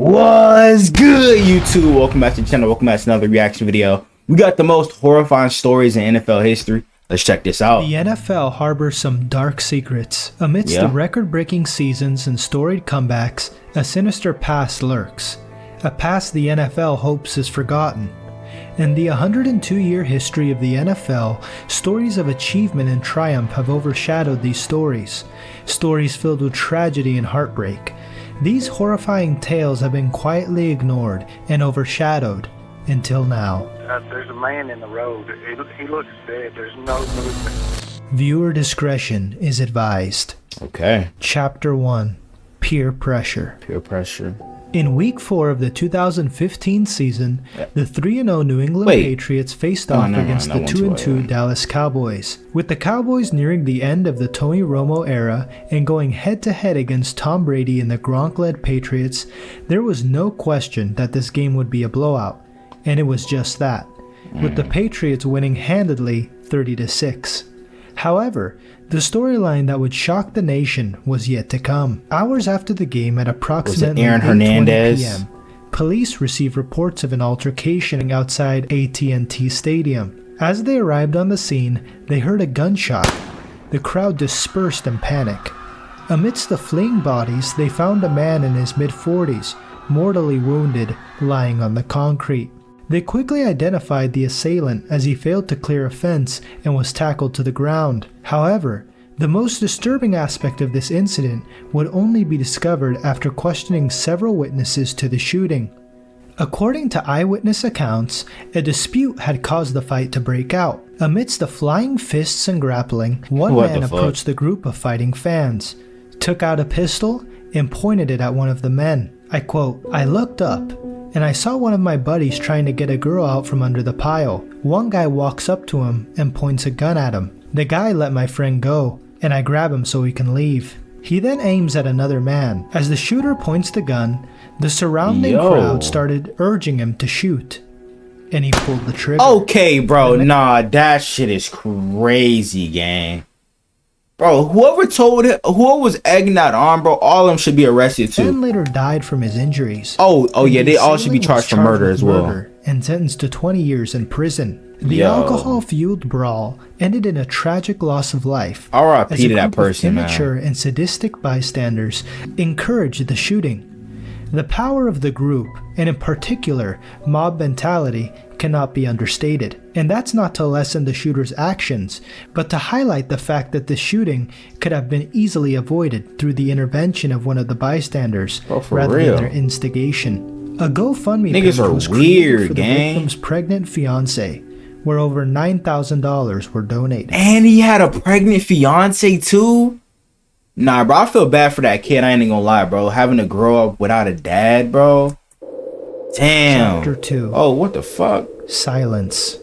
What's good, YouTube? Welcome back to the channel. Welcome back to another reaction video. We got the most horrifying stories in NFL history. Let's check this out. The NFL harbors some dark secrets. Amidst the record-breaking seasons and storied comebacks, a sinister past lurks. A past the NFL hopes is forgotten. In the 102-year history of the NFL, stories of achievement and triumph have overshadowed these stories. Stories filled with tragedy and heartbreak. These horrifying tales have been quietly ignored and overshadowed until now. There's a man in the road. He looks dead. There's no movement. Viewer discretion is advised. Okay. Chapter 1. Peer Pressure. Peer pressure. In Week 4 of the 2015 season, the 3-0 New England Patriots faced off against the 2-2 Dallas Cowboys. With the Cowboys nearing the end of the Tony Romo era and going head-to-head against Tom Brady and the Gronk-led Patriots, there was no question that this game would be a blowout, and it was just that, with the Patriots winning handedly 30-6. However, the storyline that would shock the nation was yet to come. Hours after the game at approximately 8:20 p.m., police received reports of an altercation outside AT&T Stadium. As they arrived on the scene, they heard a gunshot. The crowd dispersed in panic. Amidst the fleeing bodies, they found a man in his mid-40s, mortally wounded, lying on the concrete. They quickly identified the assailant as he failed to clear a fence and was tackled to the ground. However, the most disturbing aspect of this incident would only be discovered after questioning several witnesses to the shooting. According to eyewitness accounts, a dispute had caused the fight to break out. Amidst the flying fists and grappling, one man approached the group of fighting fans, took out a pistol, and pointed it at one of the men. I quote, "I looked up, and I saw one of my buddies trying to get a girl out from under the pile. One guy walks up to him and points a gun at him. The guy let my friend go, and I grab him so he can leave. He then aims at another man. As the shooter points the gun, the surrounding crowd started urging him to shoot, and he pulled the trigger." Okay, bro. Nah, that shit is crazy, gang. Bro, whoever was egging that on, bro, all of them should be arrested too. Ben later died from his injuries. Oh yeah, they all should be charged for murder as well. And sentenced to 20 years in prison. The alcohol-fueled brawl ended in a tragic loss of life. R.I.P. to that person, man. Immature and sadistic bystanders encouraged the shooting. The power of the group, and in particular, mob mentality, cannot be understated. And that's not to lessen the shooter's actions, but to highlight the fact that the shooting could have been easily avoided through the intervention of one of the bystanders rather than their instigation. A GoFundMe page was created for the victim's pregnant fiance, where over $9,000 were donated. And he had a pregnant fiance too? Nah, bro, I feel bad for that kid. I ain't gonna lie, bro. Having to grow up without a dad, bro. Damn. Chapter 2. Oh, what the fuck? Silence.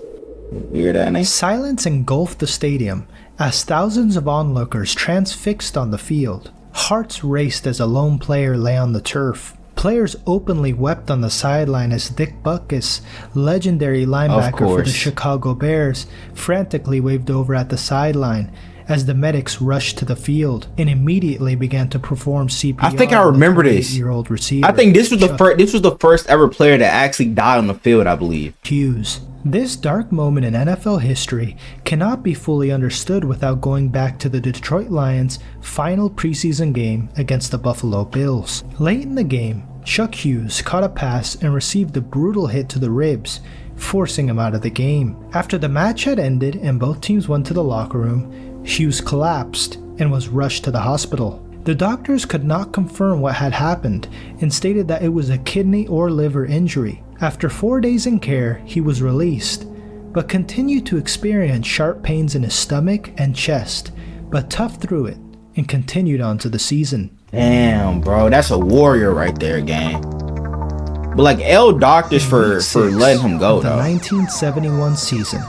Weird that name. Silence engulfed the stadium as thousands of onlookers transfixed on the field. Hearts raced as a lone player lay on the turf. Players openly wept on the sideline as Dick Butkus, legendary linebacker for the Chicago Bears, frantically waved over at the sideline as the medics rushed to the field and immediately began to perform CPR. I think I remember this. Receiver. I think this was the first ever player that actually died on the field, I believe. Hughes. This dark moment in NFL history cannot be fully understood without going back to the Detroit Lions' final preseason game against the Buffalo Bills. Late in the game, Chuck Hughes caught a pass and received a brutal hit to the ribs, forcing him out of the game. After the match had ended and both teams went to the locker room, Hughes collapsed and was rushed to the hospital. The doctors could not confirm what had happened and stated that it was a kidney or liver injury. After 4 days in care, he was released, but continued to experience sharp pains in his stomach and chest, but toughed through it and continued on to the season. Damn, bro, that's a warrior right there, gang. But like, L doctors for letting him go, the though. 1971 season,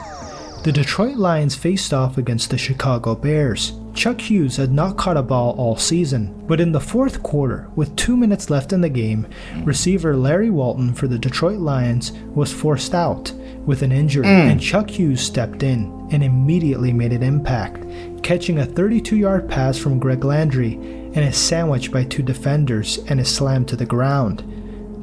the Detroit Lions faced off against the Chicago Bears. Chuck Hughes had not caught a ball all season, but in the fourth quarter, with 2 minutes left in the game, receiver Larry Walton for the Detroit Lions was forced out with an injury, and Chuck Hughes stepped in and immediately made an impact, catching a 32-yard pass from Greg Landry and is sandwiched by two defenders and is slammed to the ground.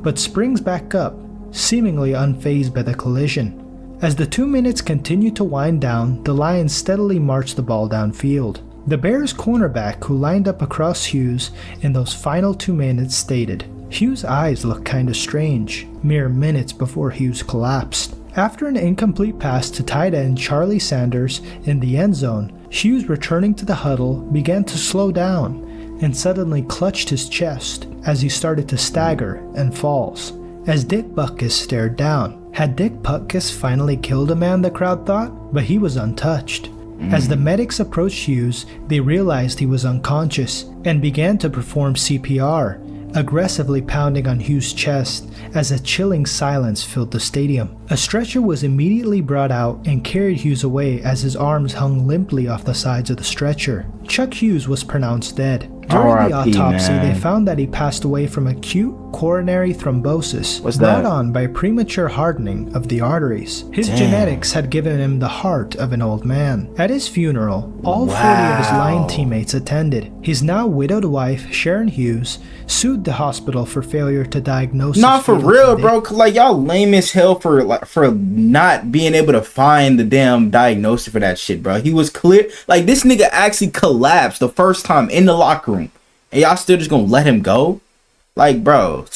but springs back up, seemingly unfazed by the collision. As the 2 minutes continued to wind down, the Lions steadily marched the ball downfield. The Bears cornerback who lined up across Hughes in those final 2 minutes stated, "Hughes' eyes looked kinda strange," mere minutes before Hughes collapsed. After an incomplete pass to tight end Charlie Sanders in the end zone, Hughes, returning to the huddle, began to slow down and suddenly clutched his chest as he started to stagger and falls. As Dick Butkus stared down, had Dick Butkus finally killed a man, the crowd thought, but he was untouched. As the medics approached Hughes, they realized he was unconscious and began to perform CPR, aggressively pounding on Hughes' chest as a chilling silence filled the stadium. A stretcher was immediately brought out and carried Hughes away as his arms hung limply off the sides of the stretcher. Chuck Hughes was pronounced dead. During the autopsy, they found that he passed away from acute coronary thrombosis brought on by premature hardening of the arteries. His genetics had given him the heart of an old man. At his funeral, all 40 of his line teammates attended. His now widowed wife, Sharon Hughes, sued the hospital for failure to diagnose. Not for real, bro. Cause like y'all lame as hell for not being able to find the damn diagnosis for that shit, bro. He was clear. Like this nigga actually collapsed the first time in the locker room, and y'all still just gonna let him go? Like, bro,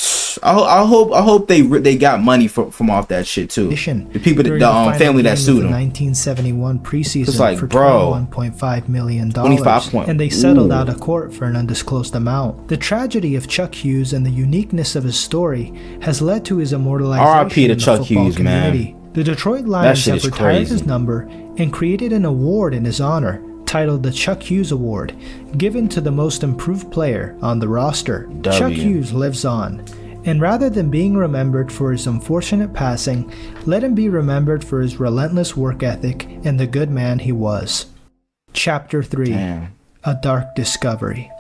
I hope they got money from off that shit too. The people that the family that sued him. 1971 preseason it's like, for bro, $21.5 million, and they settled out of court for an undisclosed amount. The tragedy of Chuck Hughes and the uniqueness of his story has led to his immortalization R.I.P. to in the Chuck football Hughes, community. man. The Detroit Lions have retired his number and created an award in his honor, titled the Chuck Hughes Award, given to the most improved player on the roster. Chuck Hughes lives on, and rather than being remembered for his unfortunate passing, let him be remembered for his relentless work ethic and the good man he was. Chapter 3. A Dark Discovery.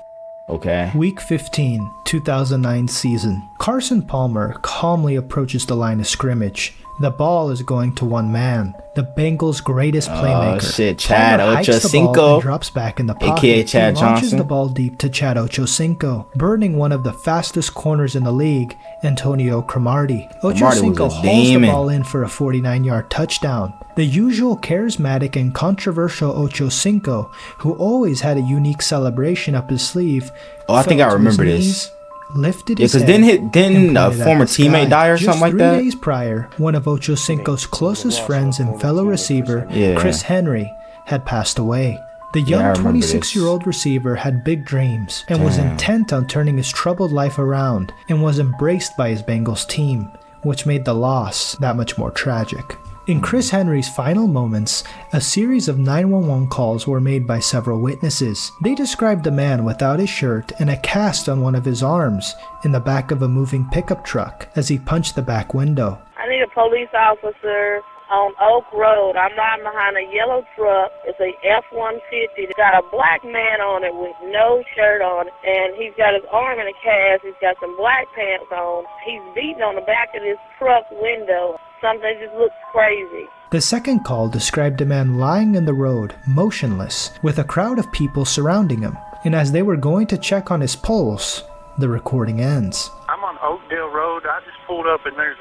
Okay. Week 15, 2009 season. Carson Palmer calmly approaches the line of scrimmage. The ball is going to one man, the Bengals' greatest playmaker. Oh shit, Chad Ochocinco drops back in the pocket, aka Chad and launches Johnson. the ball deep to Chad Ochocinco, burning one of the fastest corners in the league, Antonio Cromartie. Ochocinco hauls the ball in for a 49-yard touchdown. The usual charismatic and controversial Ochocinco, who always had a unique celebration up his sleeve, I think I remember this. Lifted his head, didn't a former teammate die or something like that? Just 3 days prior, one of Ochocinco's closest friends and fellow receiver, Chris Henry, had passed away. The young 26-year-old receiver had big dreams and was intent on turning his troubled life around, and was embraced by his Bengals team, which made the loss that much more tragic. In Chris Henry's final moments, a series of 911 calls were made by several witnesses. They described a man without his shirt and a cast on one of his arms in the back of a moving pickup truck as he punched the back window. I need a police officer on Oak Road. I'm riding behind a yellow truck. It's a F-150. It's got a black man on it with no shirt on, and he's got his arm in a cast. He's got some black pants on. He's beating on the back of this truck window. Something just looks crazy. The second call described a man lying in the road, motionless, with a crowd of people surrounding him. And as they were going to check on his pulse, the recording ends. I'm on Oakdale Road. I just pulled up and there's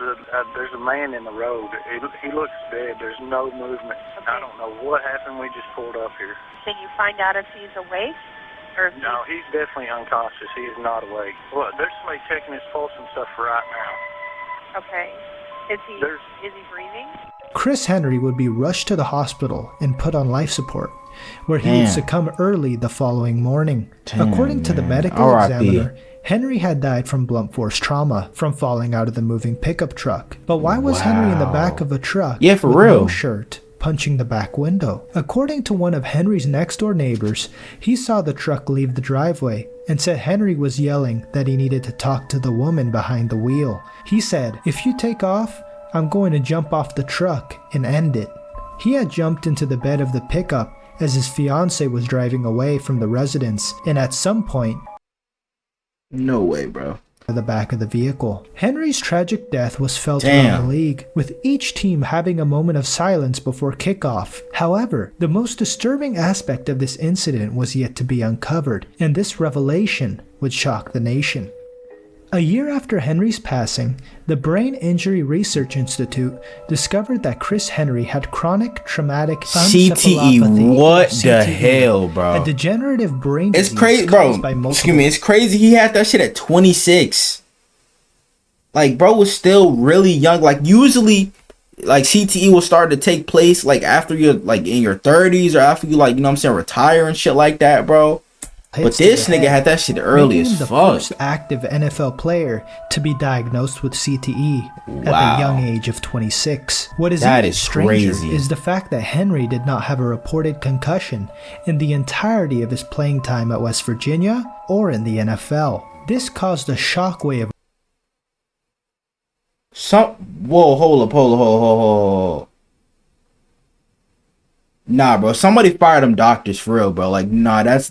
a man in the road. He looks dead. There's no movement. Okay. I don't know what happened. We just pulled up here. Can you find out if he's awake? No, he's definitely unconscious. He is not awake. Well, there's somebody checking his pulse and stuff right now. Okay. Is he breathing? Chris Henry would be rushed to the hospital and put on life support, where he would succumb early the following morning. According to the medical examiner, Henry had died from blunt force trauma from falling out of the moving pickup truck. But why was Henry in the back of a truck with no shirt, punching the back window? According to one of Henry's next-door neighbors, he saw the truck leave the driveway and said Henry was yelling that he needed to talk to the woman behind the wheel. He said, "If you take off, I'm going to jump off the truck and end it." He had jumped into the bed of the pickup as his fiancée was driving away from the residence, and at some point, no way, bro, the back of the vehicle. Henry's tragic death was felt around the league, with each team having a moment of silence before kickoff. However, the most disturbing aspect of this incident was yet to be uncovered, and this revelation would shock the nation. A year after Henry's passing, the Brain Injury Research Institute discovered that Chris Henry had chronic traumatic CTE. What the hell, bro? A degenerative brain disease. It's crazy, bro. Excuse me. It's crazy. He had that shit at 26. Like, bro was still really young. Like, usually, like, CTE will start to take place, like, after you're, like, in your 30s or after you, like, you know what I'm saying, retire and shit like that, bro. But this nigga had that shit early as fuck. The first active NFL player to be diagnosed with CTE at the young age of 26. What is even stranger is the fact that Henry did not have a reported concussion in the entirety of his playing time at West Virginia or in the NFL. This caused a shockwave. Whoa, hold up. Nah, bro. Somebody fired them doctors for real, bro. Like, nah, that's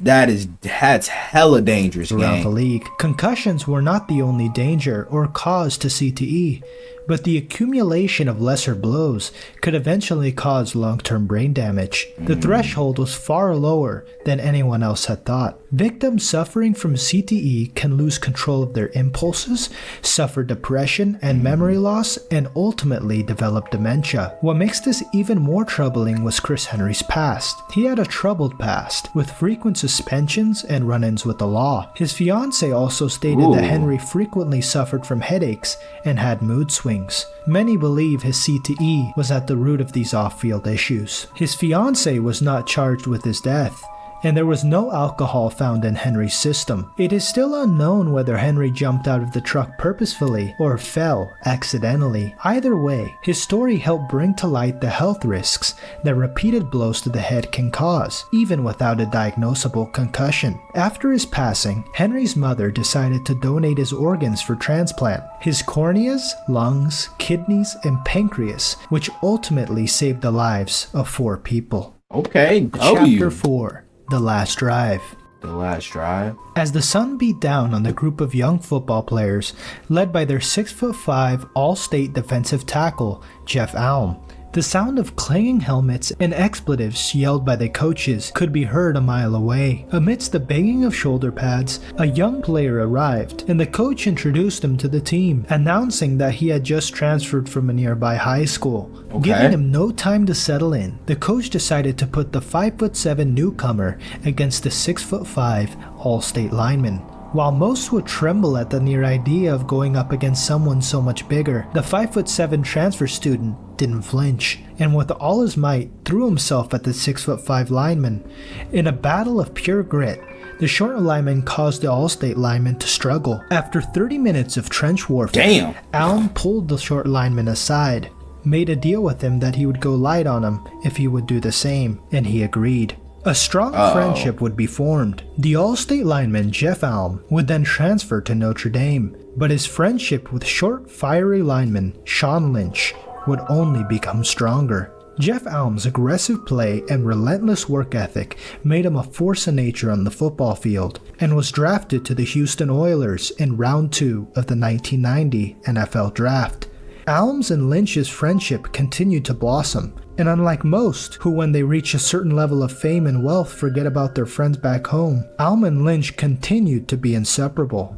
hella dangerous, Throughout the league. Concussions were not the only danger or cause to CTE, but the accumulation of lesser blows could eventually cause long-term brain damage. The threshold was far lower than anyone else had thought. Victims suffering from CTE can lose control of their impulses, suffer depression and memory loss, and ultimately develop dementia. What makes this even more troubling was Chris Henry's past. He had a troubled past, with frequent suspensions and run-ins with the law. His fiancée also stated that Henry frequently suffered from headaches and had mood swings. Many believe his CTE was at the root of these off-field issues. His fiancée was not charged with his death, and there was no alcohol found in Henry's system. It is still unknown whether Henry jumped out of the truck purposefully or fell accidentally. Either way, his story helped bring to light the health risks that repeated blows to the head can cause, even without a diagnosable concussion. After his passing, Henry's mother decided to donate his organs for transplant: his corneas, lungs, kidneys, and pancreas, which ultimately saved the lives of 4 people. Okay, Chapter 4. The Last Drive. The Last Drive. As the sun beat down on the group of young football players, led by their 6'5" all-state defensive tackle, Jeff Alm, the sound of clanging helmets and expletives yelled by the coaches could be heard a mile away. Amidst the banging of shoulder pads, a young player arrived, and the coach introduced him to the team, announcing that he had just transferred from a nearby high school. Giving him no time to settle in, the coach decided to put the 5'7" newcomer against the 6'5" all-state lineman. While most would tremble at the near idea of going up against someone so much bigger, the 5'7" transfer student didn't flinch, and with all his might threw himself at the 6'5" lineman. In a battle of pure grit, the short lineman caused the all-state lineman to struggle. After 30 minutes of trench warfare, Allen pulled the short lineman aside, made a deal with him that he would go light on him if he would do the same, and he agreed. A strong friendship would be formed. The all-state lineman Jeff Alm would then transfer to Notre Dame, but his friendship with short, fiery lineman Sean Lynch would only become stronger. Jeff Alm's aggressive play and relentless work ethic made him a force of nature on the football field, and was drafted to the Houston Oilers in round 2 of the 1990 NFL Draft. Alm's and Lynch's friendship continued to blossom, and unlike most, who when they reach a certain level of fame and wealth forget about their friends back home, Alm and Lynch continued to be inseparable.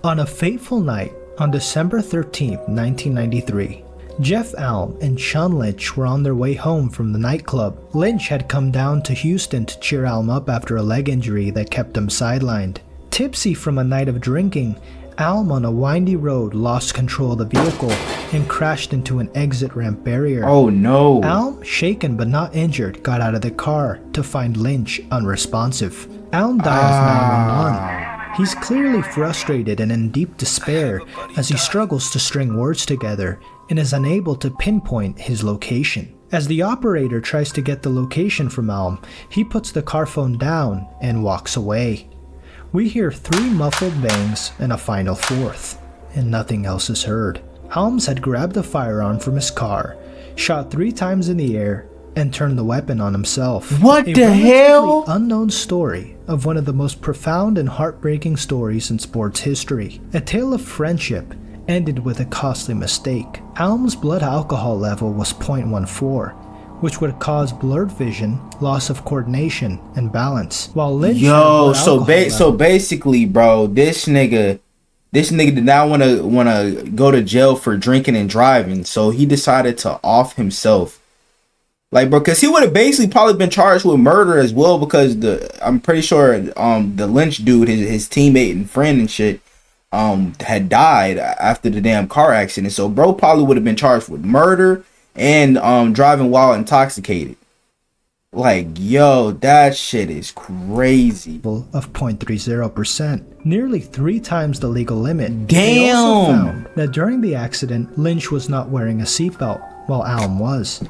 On a fateful night, on December 13, 1993, Jeff Alm and Sean Lynch were on their way home from the nightclub. Lynch had come down to Houston to cheer Alm up after a leg injury that kept him sidelined. Tipsy from a night of drinking, Alm on a windy road lost control of the vehicle and crashed into an exit ramp barrier. Oh no. Alm, shaken but not injured, got out of the car to find Lynch unresponsive. Alm dials 911. He's clearly frustrated and in deep despair as he struggles to string words together and is unable to pinpoint his location. As the operator tries to get the location from Alm, he puts the car phone down and walks away. We hear 3 muffled bangs and a final 4th, and nothing else is heard. Alms had grabbed a firearm from his car, shot 3 times in the air, and turned the weapon on himself. What the hell? Unknown story of one of the most profound and heartbreaking stories in sports history. A tale of friendship ended with a costly mistake. Alm's blood alcohol level was 0.14, which would cause blurred vision, loss of coordination, and balance. While Lynch so basically, bro, this nigga This nigga did not want to go to jail for drinking and driving, so he decided to off himself. Like, bro, because he would have basically probably been charged with murder as well, because I'm pretty sure the Lynch dude, his teammate and friend and shit, had died after the damn car accident. So bro probably would have been charged with murder and driving while intoxicated. Like, yo, that shit is crazy. Of 0.30%, nearly 3 times the legal limit. Damn. They also found that during the accident, Lynch was not wearing a seatbelt, while Alm was.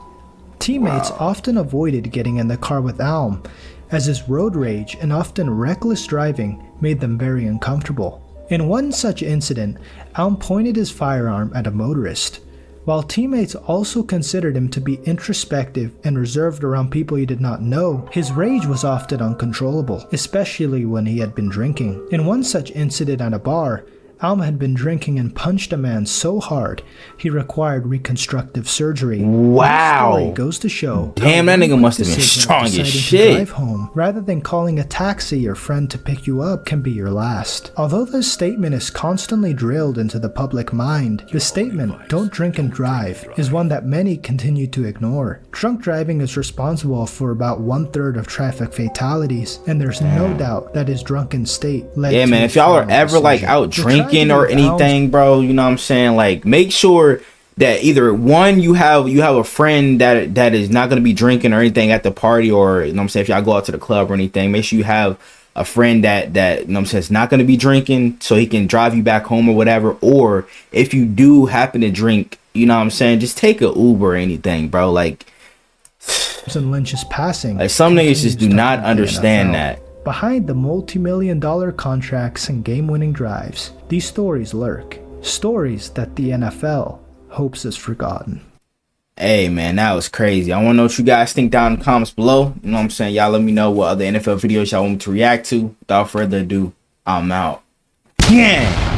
Teammates often avoided getting in the car with Alm, as his road rage and often reckless driving made them very uncomfortable. In one such incident, Alm pointed his firearm at a motorist. While teammates also considered him to be introspective and reserved around people he did not know, his rage was often uncontrollable, especially when he had been drinking. In one such incident at a bar, Alm had been drinking and punched a man so hard he required reconstructive surgery. Wow. The story goes to show. Damn, that nigga must have been strong as shit. Drive home rather than calling a taxi or friend to pick you up can be your last. Although this statement is constantly drilled into the public mind, the statement "don't drink and drive" is one that many continue to ignore. Drunk driving is responsible for about 1/3 of traffic fatalities, and there's no doubt that his drunken state led to man, if y'all are ever like out drinking or anything, bro, you know what I'm saying, like, make sure that either one, you have a friend that is not going to be drinking or anything at the party, or, you know what I'm saying, if y'all go out to the club or anything, make sure you have a friend that you know what I'm saying, is not going to be drinking, so he can drive you back home or whatever. Or if you do happen to drink, you know what I'm saying, just take a Uber or anything, bro. Like, and Lynch's passing, like, some niggas just do not understand that. Behind the multi-million-dollar contracts and game-winning drives, these stories lurk. Stories that the NFL hopes is forgotten. Hey, man, that was crazy. I want to know what you guys think down in the comments below. You know what I'm saying? Y'all let me know what other NFL videos y'all want me to react to. Without further ado, I'm out. Yeah.